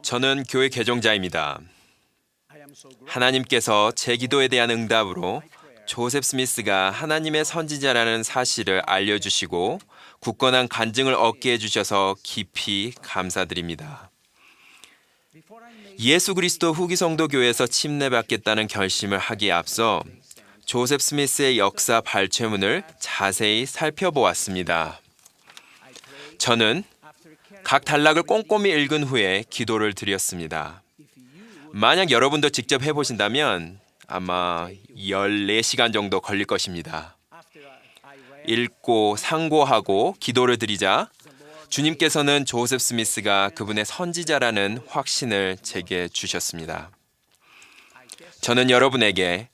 저는 교회 개종자입니다. 하나님께서 제 기도에 대한 응답으로 조셉 스미스가 하나님의 선지자라는 사실을 알려주시고 굳건한 간증을 얻게 해주셔서 깊이 감사드립니다. 예수 그리스도 후기 성도 교회에서 침례받겠다는 결심을 하기에 앞서 조셉 스미스의 역사 발췌문을 자세히 살펴보았습니다. 저는 각 단락을 꼼꼼히 읽은 후에 기도를 드렸습니다. 만약 여러분도 직접 해보신다면 아마 14시간 정도 걸릴 것입니다. 읽고 상고하고 기도를 드리자 주님께서는 조셉 스미스가 그분의 선지자라는 확신을 제게 주셨습니다. 저는 여러분에게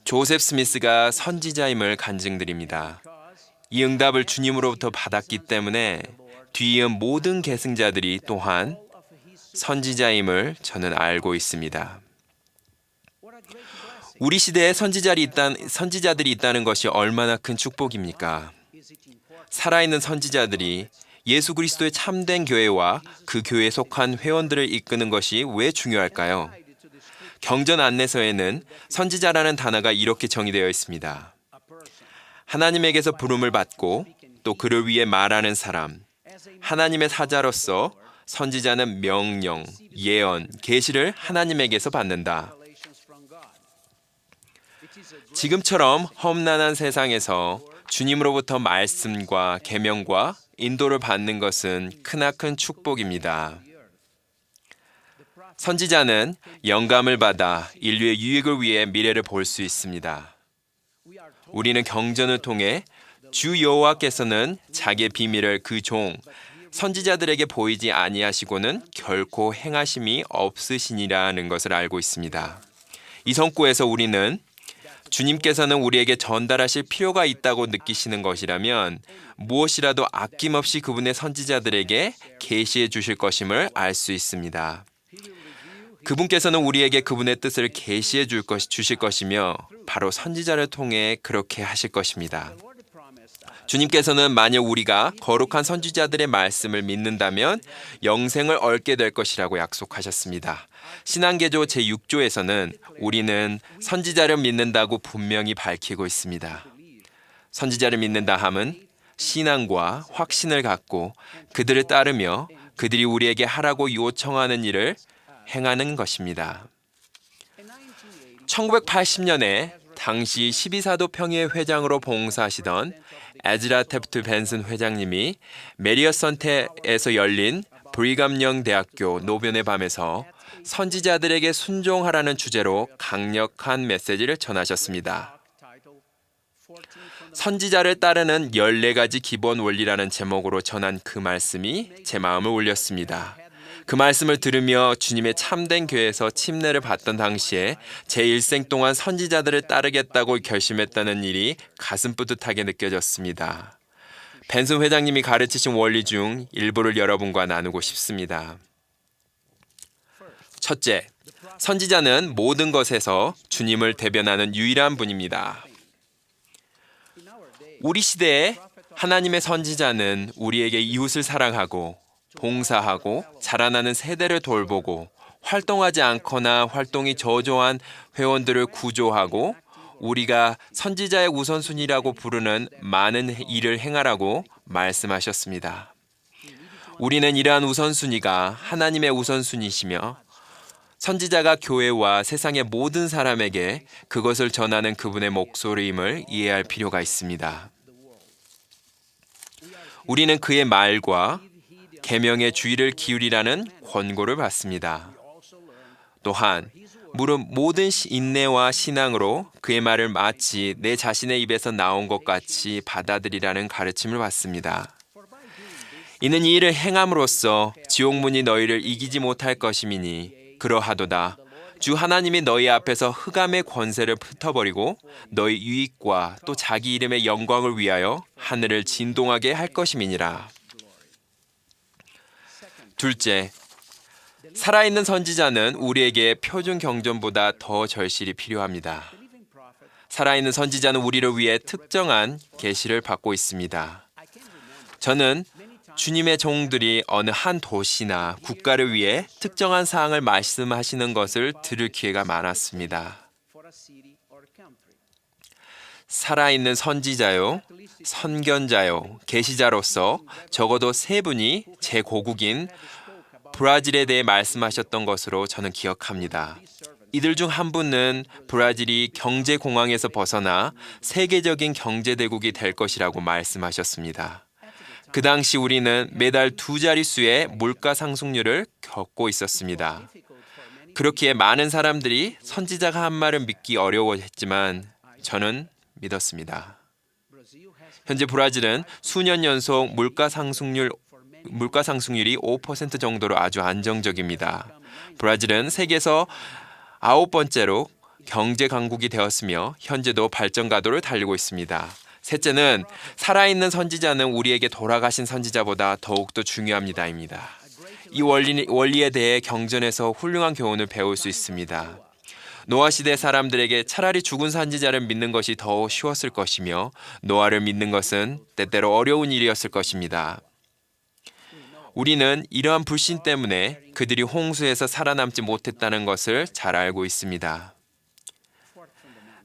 조셉 스미스가 선지자임을 간증드립니다. 이 응답을 주님으로부터 받았기 때문에 뒤이은 모든 계승자들이 또한 선지자임을 저는 알고 있습니다. 우리 시대에 선지자들이 있다는 것이 얼마나 큰 축복입니까? 살아있는 선지자들이 예수 그리스도의 참된 교회와 그 교회에 속한 회원들을 이끄는 것이 왜 중요할까요? 경전 안내서에는 선지자라는 단어가 이렇게 정의되어 있습니다. 하나님에게서 부름을 받고 또 그를 위해 말하는 사람, 하나님의 사자로서 선지자는 명령, 예언, 계시를 하나님에게서 받는다. 지금처럼 험난한 세상에서 주님으로부터 말씀과 계명과 인도를 받는 것은 크나큰 축복입니다. 선지자는 영감을 받아 인류의 유익을 위해 미래를 볼 수 있습니다. 우리는 경전을 통해 주 여호와께서는 자기의 비밀을 그 종 선지자들에게 보이지 아니하시고는 결코 행하심이 없으시니라는 것을 알고 있습니다. 이 성구에서 우리는 주님께서는 우리에게 전달하실 필요가 있다고 느끼시는 것이라면 무엇이라도 아낌없이 그분의 선지자들에게 계시해 주실 것임을 알 수 있습니다. 그분께서는 우리에게 그분의 뜻을 계시해 주실 것이며 바로 선지자를 통해 그렇게 하실 것입니다. 주님께서는 만약 우리가 거룩한 선지자들의 말씀을 믿는다면 영생을 얻게 될 것이라고 약속하셨습니다. 신앙개조 제6조에서는 우리는 선지자를 믿는다고 분명히 밝히고 있습니다. 선지자를 믿는다 함은 신앙과 확신을 갖고 그들을 따르며 그들이 우리에게 하라고 요청하는 일을 행하는 것입니다. 1980년에 당시 12사도 평의회 회장으로 봉사하시던 에즈라 테프트 벤슨 회장님이 메리어선테에서 열린 브리감영 대학교 노변의 밤에서 선지자들에게 순종하라는 주제로 강력한 메시지를 전하셨습니다. 선지자를 따르는 14가지 기본 원리라는 제목으로 전한 그 말씀이 제 마음을 울렸습니다. 그 말씀을 들으며 주님의 참된 교회에서 침례를 받던 당시에 제 일생 동안 선지자들을 따르겠다고 결심했다는 일이 가슴 뿌듯하게 느껴졌습니다. 벤슨 회장님이 가르치신 원리 중 일부를 여러분과 나누고 싶습니다. 첫째, 선지자는 모든 것에서 주님을 대변하는 유일한 분입니다. 우리 시대에 하나님의 선지자는 우리에게 이웃을 사랑하고 봉사하고 자라나는 세대를 돌보고 활동하지 않거나 활동이 저조한 회원들을 구조하고 우리가 선지자의 우선순위라고 부르는 많은 일을 행하라고 말씀하셨습니다. 우리는 이러한 우선순위가 하나님의 우선순위시며 선지자가 교회와 세상의 모든 사람에게 그것을 전하는 그분의 목소리임을 이해할 필요가 있습니다. 우리는 그의 말과 계명의 주의를 기울이라는 권고를 받습니다. 또한 무릇 모든 인내와 신앙으로 그의 말을 마치 내 자신의 입에서 나온 것 같이 받아들이라는 가르침을 받습니다. 이는 이 일을 행함으로써 지옥문이 너희를 이기지 못할 것임이니 그러하도다. 주 하나님이 너희 앞에서 흑암의 권세를 흩어버리고 너희 유익과 또 자기 이름의 영광을 위하여 하늘을 진동하게 할 것임이니라. 둘째, 살아있는 선지자는 우리에게 표준 경전보다 더 절실히 필요합니다. 살아있는 선지자는 우리를 위해 특정한 계시를 받고 있습니다. 저는 주님의 종들이 어느 한 도시나 국가를 위해 특정한 사항을 말씀하시는 것을 들을 기회가 많았습니다. 살아있는 선지자요, 선견자요, 계시자로서 적어도 세 분이 제 고국인 브라질에 대해 말씀하셨던 것으로 저는 기억합니다. 이들 중 한 분은 브라질이 경제공황에서 벗어나 세계적인 경제대국이 될 것이라고 말씀하셨습니다. 그 당시 우리는 매달 두 자릿수의 물가 상승률을 겪고 있었습니다. 그렇기에 많은 사람들이 선지자가 한 말을 믿기 어려워했지만 저는 믿었습니다. 현재 브라질은 수년 연속 물가 상승률이 5% 정도로 아주 안정적입니다. 브라질은 세계에서 9번째로 경제 강국이 되었으며 현재도 발전 가도를 달리고 있습니다. 셋째는 살아있는 선지자는 우리에게 돌아가신 선지자보다 더욱더 중요합니다입니다. 이 원리에 대해 경전에서 훌륭한 교훈을 배울 수 있습니다. 노아 시대 사람들에게 차라리 죽은 선지자를 믿는 것이 더 쉬웠을 것이며 노아를 믿는 것은 때때로 어려운 일이었을 것입니다. 우리는 이러한 불신 때문에 그들이 홍수에서 살아남지 못했다는 것을 잘 알고 있습니다.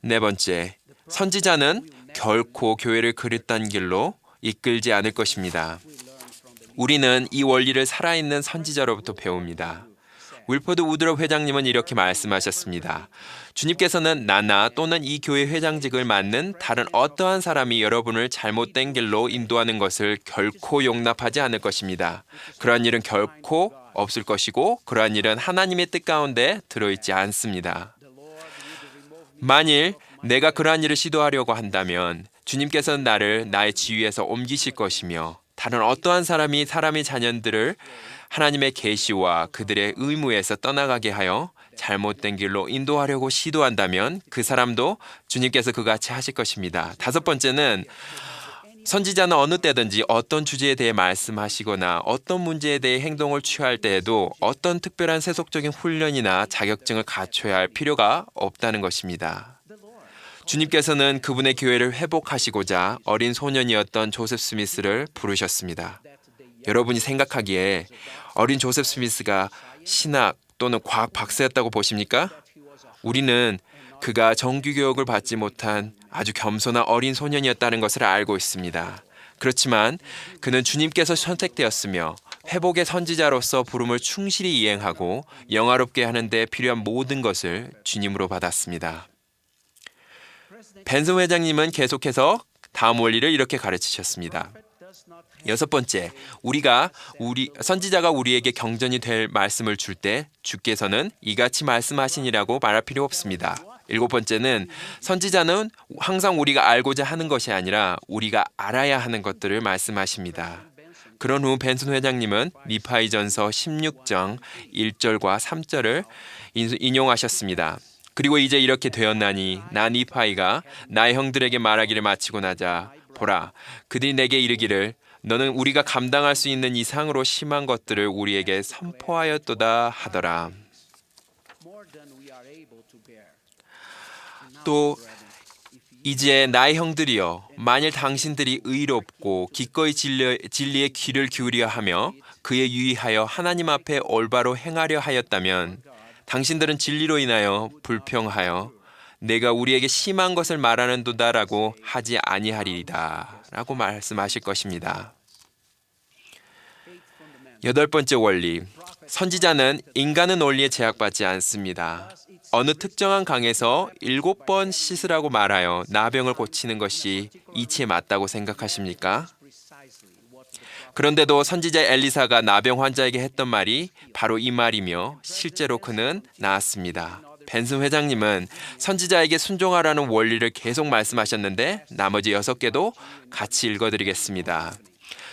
네 번째, 선지자는 결코 교회를 그릇된 길로 이끌지 않을 것입니다. 우리는 이 원리를 살아있는 선지자로부터 배웁니다. 윌퍼드 우드럽 회장님은 이렇게 말씀하셨습니다. 주님께서는 나나 또는 이 교회 회장직을 맡는 다른 어떠한 사람이 여러분을 잘못된 길로 인도하는 것을 결코 용납하지 않을 것입니다. 그러한 일은 결코 없을 것이고 그러한 일은 하나님의 뜻 가운데 들어있지 않습니다. 만일 내가 그러한 일을 시도하려고 한다면 주님께서는 나를 나의 지위에서 옮기실 것이며 다른 어떠한 사람이 사람의 자녀들을 하나님의 계시와 그들의 의무에서 떠나가게 하여 잘못된 길로 인도하려고 시도한다면 그 사람도 주님께서 그같이 하실 것입니다. 다섯 번째는 선지자는 어느 때든지 어떤 주제에 대해 말씀하시거나 어떤 문제에 대해 행동을 취할 때에도 어떤 특별한 세속적인 훈련이나 자격증을 갖춰야 할 필요가 없다는 것입니다. 주님께서는 그분의 교회를 회복하시고자 어린 소년이었던 조셉 스미스를 부르셨습니다. 여러분이 생각하기에 어린 조셉 스미스가 신학 또는 과학 박사였다고 보십니까? 우리는 그가 정규교육을 받지 못한 아주 겸손한 어린 소년이었다는 것을 알고 있습니다. 그렇지만 그는 주님께서 선택되었으며 회복의 선지자로서 부름을 충실히 이행하고 영화롭게 하는 데 필요한 모든 것을 주님으로 받았습니다. 벤슨 회장님은 계속해서 다음 원리를 이렇게 가르치셨습니다. 여섯 번째, 선지자가 우리에게 경전이 될 말씀을 줄 때 주께서는 이같이 말씀하시니라고 말할 필요 없습니다. 일곱 번째는 선지자는 항상 우리가 알고자 하는 것이 아니라 우리가 알아야 하는 것들을 말씀하십니다. 그런 후 벤슨 회장님은 니파이전서 16장 1절과 3절을 인용하셨습니다. 그리고 이제 이렇게 되었나니 나 니파이가 나의 형들에게 말하기를 마치고 나자 보라 그들이 내게 이르기를 너는 우리가 감당할 수 있는 이상으로 심한 것들을 우리에게 선포하였도다 하더라. 또 이제 나의 형들이여 만일 당신들이 의롭고 기꺼이 진리의 귀를 기울여 하며 그에 유의하여 하나님 앞에 올바로 행하려 하였다면 당신들은 진리로 인하여 불평하여 내가 우리에게 심한 것을 말하는도다라고 하지 아니하리이다 라고 말씀하실 것입니다. 여덟 번째 원리, 선지자는 인간의 논리에 제약받지 않습니다. 어느 특정한 강에서 7번 씻으라고 말하여 나병을 고치는 것이 이치에 맞다고 생각하십니까? 그런데도 선지자 엘리사가 나병 환자에게 했던 말이 바로 이 말이며 실제로 그는 나았습니다. 벤슨 회장님은 선지자에게 순종하라는 원리를 계속 말씀하셨는데 나머지 6개도 같이 읽어드리겠습니다.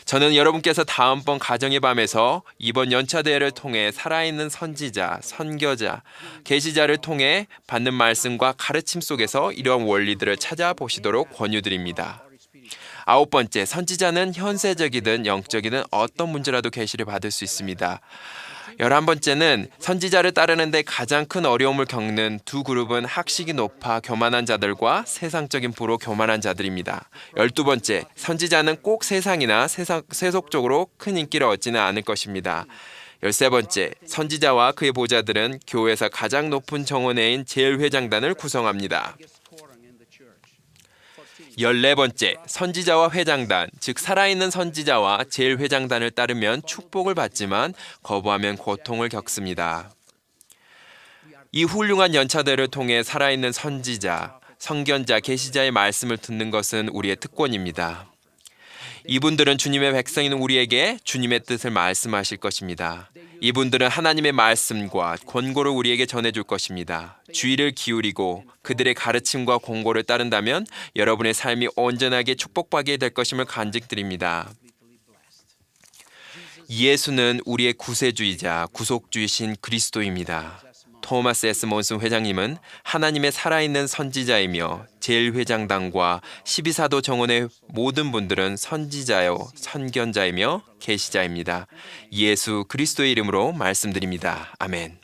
저는 여러분께서 다음번 가정의 밤에서 이번 연차 대회를 통해 살아있는 선지자, 선교자, 계시자를 통해 받는 말씀과 가르침 속에서 이러한 원리들을 찾아보시도록 권유드립니다. 아홉 번째, 선지자는 현세적이든 영적이든 어떤 문제라도 계시를 받을 수 있습니다. 11번째는 선지자를 따르는데 가장 큰 어려움을 겪는 두 그룹은 학식이 높아 교만한 자들과 세상적인 부로 교만한 자들입니다. 12번째, 선지자는 꼭 세상이나 세속적으로 큰 인기를 얻지는 않을 것입니다. 13번째, 선지자와 그의 보좌들은 교회에서 가장 높은 정원회인 제일회장단을 구성합니다. 14번째, 선지자와 회장단, 즉 살아있는 선지자와 제일회장단을 따르면 축복을 받지만 거부하면 고통을 겪습니다. 이 훌륭한 연차들을 통해 살아있는 선지자, 선견자, 계시자의 말씀을 듣는 것은 우리의 특권입니다. 이분들은 주님의 백성인 우리에게 주님의 뜻을 말씀하실 것입니다. 이분들은 하나님의 말씀과 권고를 우리에게 전해줄 것입니다. 주의를 기울이고 그들의 가르침과 권고를 따른다면 여러분의 삶이 온전하게 축복받게 될 것임을 간직드립니다. 예수는 우리의 구세주이자 구속주이신 그리스도입니다. 토마스 S. 몬슨 회장님은 하나님의 살아있는 선지자이며 제일회장단과 12사도 정원의 모든 분들은 선지자요, 선견자이며 계시자입니다. 예수 그리스도의 이름으로 말씀드립니다. 아멘.